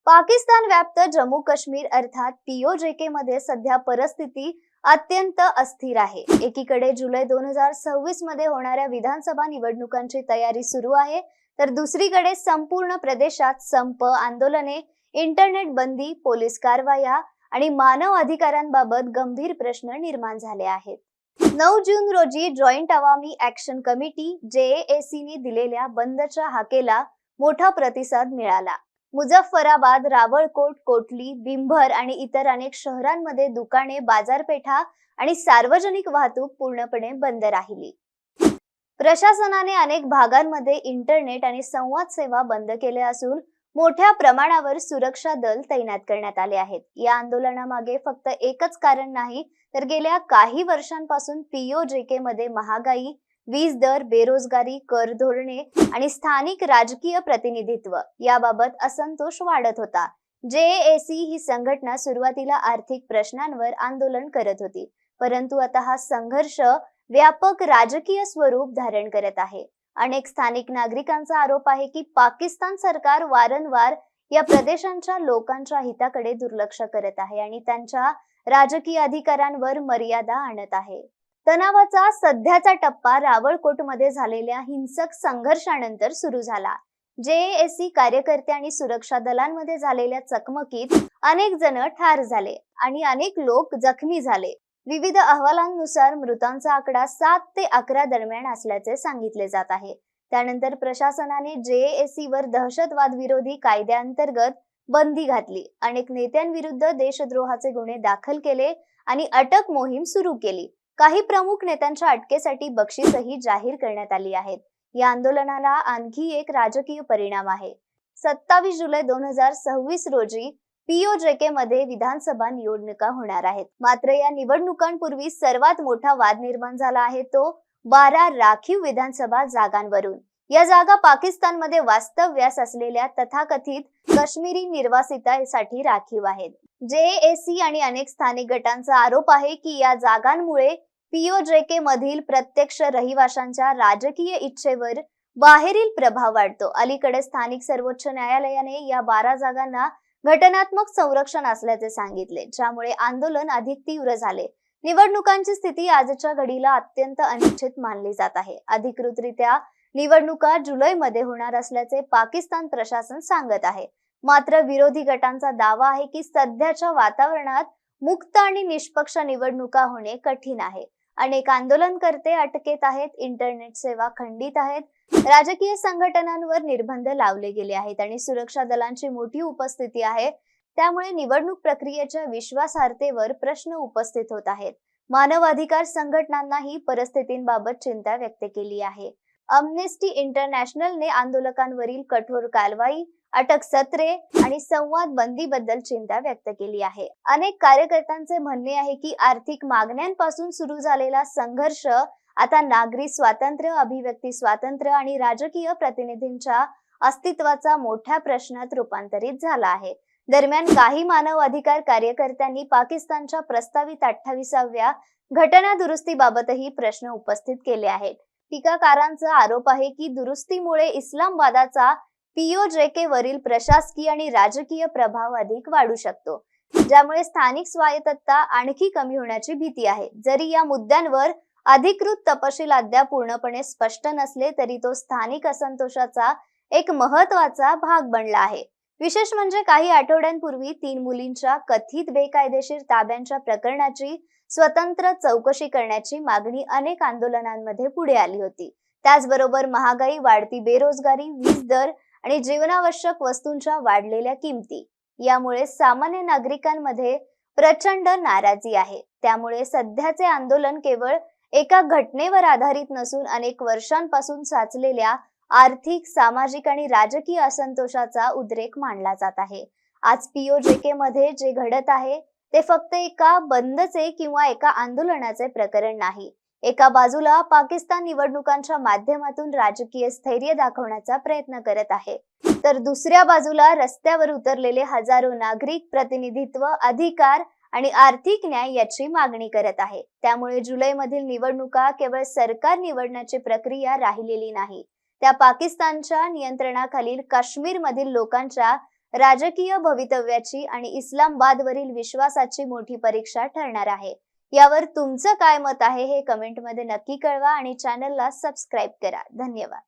पाकिस्तान व्याप्त जम्मू काश्मीर अर्थात पीओजेके मध्ये सध्या परिस्थिती अत्यंत अस्थिर आहे। एकीकडे जुलै 2026 मध्ये होणाऱ्या विधानसभा निवडणुकांची तयारी सुरू आहे, तर दुसरीकडे संपूर्ण प्रदेशात संप, आंदोलने, इंटरनेट बंदी, पोलीस कारवाया आणि मानव अधिकारांबाबत गंभीर प्रश्न निर्माण झाले आहेत। 9 जून रोजी जॉईंट अवामी ॲक्शन कमिटी JAC ने दिलेल्या बंदच्या हाकेला मोठा प्रतिसाद मिळाला। मुझफ्फराबाद, रावळकोट, कोटली, बिंभर आणि इतर अनेक शहरांमध्ये दुकाने, बाजारपेठा आणि सार्वजनिक वाहतूक पूर्णपणे बंद राहिली। प्रशासनाने अनेक भागांमध्ये इंटरनेट आणि संवाद सेवा बंद केल्या असून मोठ्या प्रमाणावर सुरक्षा दल तैनात करण्यात आले आहेत। या आंदोलनामागे फक्त एकच कारण नाही, तर गेल्या काही वर्षांपासून पीओजेके मध्ये महागाई, वीज दर, बेरोजगारी, कर धोरणे आणि स्थानिक राजकीय प्रतिनिधित्व याबाबत असंतोष वाढत होता। JAC ही संघटना सुरुवातीला आर्थिक प्रश्नांवर आंदोलन करत होती, परंतु आता हा संघर्ष व्यापक राजकीय स्वरूप धारण करत आहे। अनेक स्थानिक नागरिकांचा आरोप आहे की पाकिस्तान सरकार वारंवार या प्रदेशांच्या लोकांच्या हिताकडे दुर्लक्ष करत आहे आणि त्यांच्या राजकीय अधिकारांवर मर्यादा आणत आहे। तणावाचा सध्याचा टप्पा रावळकोटमध्ये झालेल्या हिंसक संघर्षानंतर सुरू झाला। JAC कार्यकर्ते आणि सुरक्षा दलांमध्ये झालेल्या चकमकीत अनेक जण ठार झाले आणि अनेक लोक जखमी झाले। विविध अहवालांनुसार मृतांचा आकडा 7 ते 11 दरम्यान असल्याचे सांगितले जात आहे। त्यानंतर प्रशासनाने JAC वर दहशतवाद विरोधी कायद्याअंतर्गत बंदी घातली, अनेक नेत्यांविरुद्ध देशद्रोहाचे गुन्हे दाखल केले आणि अटक मोहीम सुरू केली। काही प्रमुख नेत्यांच्या अटकेसाठी बक्षीसही जाहीर करण्यात आली आहेत। या आंदोलनाला आणखी एक राजकीय परिणाम आहे। 27 जुलै 2026 रोजी पीओजेके मध्ये विधानसभा निवडणुका होणार आहेत। मात्र या निवडणुकांपूर्वी सर्वात मोठा वाद निर्माण झाला आहे तो 12 राखीव विधानसभा जागांवरून। या जागा पाकिस्तानमध्ये वास्तव्यास असलेल्या तथाकथित काश्मीरी निर्वासितांसाठी राखीव आहेत। JAC आणि अनेक स्थानिक गटांचा आरोप आहे की या जागांमुळे पीओजेके मधील प्रत्यक्ष रहिवाशांच्या राजकीय इच्छेवर बाहेरील प्रभाव वाढतो। अलीकडे स्थानिक सर्वोच्च न्यायालयाने या 12 जागांना घटनात्मक संरक्षण असल्याचे सांगितले, ज्यामुळे आंदोलन अधिक तीव्र झाले। निवडणुकांची स्थिती आजच्या घडीला अत्यंत अनिश्चित मानली जात आहे। अधिकृतरित्या निवडणुका जुलैमध्ये होणार असल्याचे पाकिस्तान प्रशासन सांगत आहे, मात्र विरोधी गटांचा दावा आहे की सध्याच्या वातावरणात मुक्त आणि निष्पक्ष निवडणुका होणे कठीण आहे। अनेक आंदोलनकर्ते अटकेत आहेत, इंटरनेट सेवा खंडित आहेत, राजकीय संघटनांवर निर्बंध लावले गेले आहेत आणि सुरक्षा दलांची मोठी उपस्थिती आहे। त्यामुळे निवडणूक प्रक्रियेच्या विश्वासार्हतेवर प्रश्न उपस्थित होत आहेत। मानव अधिकार संघटनांनाही परिस्थितींबाबत चिंता व्यक्त केली आहे। अम्नेस्टी इंटरनॅशनलने आंदोलकांवरील कठोर कारवाई, अटक सत्रे आणि संवाद बंदीबद्दल चिंता व्यक्त केली आहे। अनेक कार्यकर्त्यांचे म्हणणे आहे की आर्थिक मागण्यांपासून सुरू झालेला संघर्ष आता नागरी स्वातंत्र्य, अभिव्यक्ती स्वातंत्र्य आणि राजकीय प्रतिनिधींच्या अस्तित्वाचा मोठ्या प्रश्नात रूपांतरित झाला आहे। दरम्यान काही मानव अधिकार कार्यकर्त्यांनी पाकिस्तानच्या प्रस्तावित 28व्या घटना दुरुस्तीबाबतही प्रश्न उपस्थित केले आहेत। टीकाकारांचा आरोप आहे की दुरुस्तीमुळे इस्लामाबादचा पीओजेके वरील प्रशासकीय आणि राजकीय प्रभाव अधिक वाढू शकतो, ज्यामुळे स्थानिक स्वायत्तता आणखी कमी होण्याची भीती आहे। जरी या मुद्द्यांवर अधिकृत तपशील अद्याप पूर्णपणे स्पष्ट नसले तरी तो स्थानिक असंतोषाचा एक महत्त्वाचा भाग बनला आहे। विशेष म्हणजे काही आठवड्यांपूर्वी 3 मुलींच्या कथित बेकायदेशीर ताब्यांच्या प्रकरणाची स्वतंत्र चौकशी करण्याची मागणी अनेक आंदोलनांमध्ये पुढे आली होती। त्याचबरोबर महागाई, वाढती बेरोजगारी, वीज दर आणि जीवनावश्यक वस्तूंच्या वाढलेल्या किमती यामुळे सामान्य नागरिकांमध्ये प्रचंड नाराजी आहे। त्यामुळे सध्याचे आंदोलन केवळ एका घटनेवर आधारित नसून अनेक वर्षांपासून साचलेल्या आर्थिक, सामाजिक आणि राजकीय असंतोषाचा उद्रेक मानला जात आहे। आज पीओजेके मध्ये जे घडत आहे ते फक्त एका बंदचे किंवा एका आंदोलनाचे प्रकरण नाही। एका बाजूला पाकिस्तान निवडणुकांच्या माध्यमातून राजकीय स्थैर्य दाखवण्याचा प्रयत्न करत आहे, तर दुसऱ्या बाजूला रस्त्यावर उतरलेले हजारो नागरिक प्रतिनिधित्व, अधिकार आणि आर्थिक न्याय याची मागणी करत आहे। त्यामुळे जुलैमधील निवडणुका केवळ सरकार निवडण्याची प्रक्रिया राहिलेली नाही, त्या पाकिस्तानच्या नियंत्रणाखालील काश्मीरमधील लोकांच्या राजकीय भवितव्याची आणि इस्लामाबादवरील विश्वासाची मोठी परीक्षा ठरणार आहे. यावर तुमचं काय मत आहे हे कमेंटमध्ये नक्की कळवा आणि चॅनलला सबस्क्राईब करा. धन्यवाद.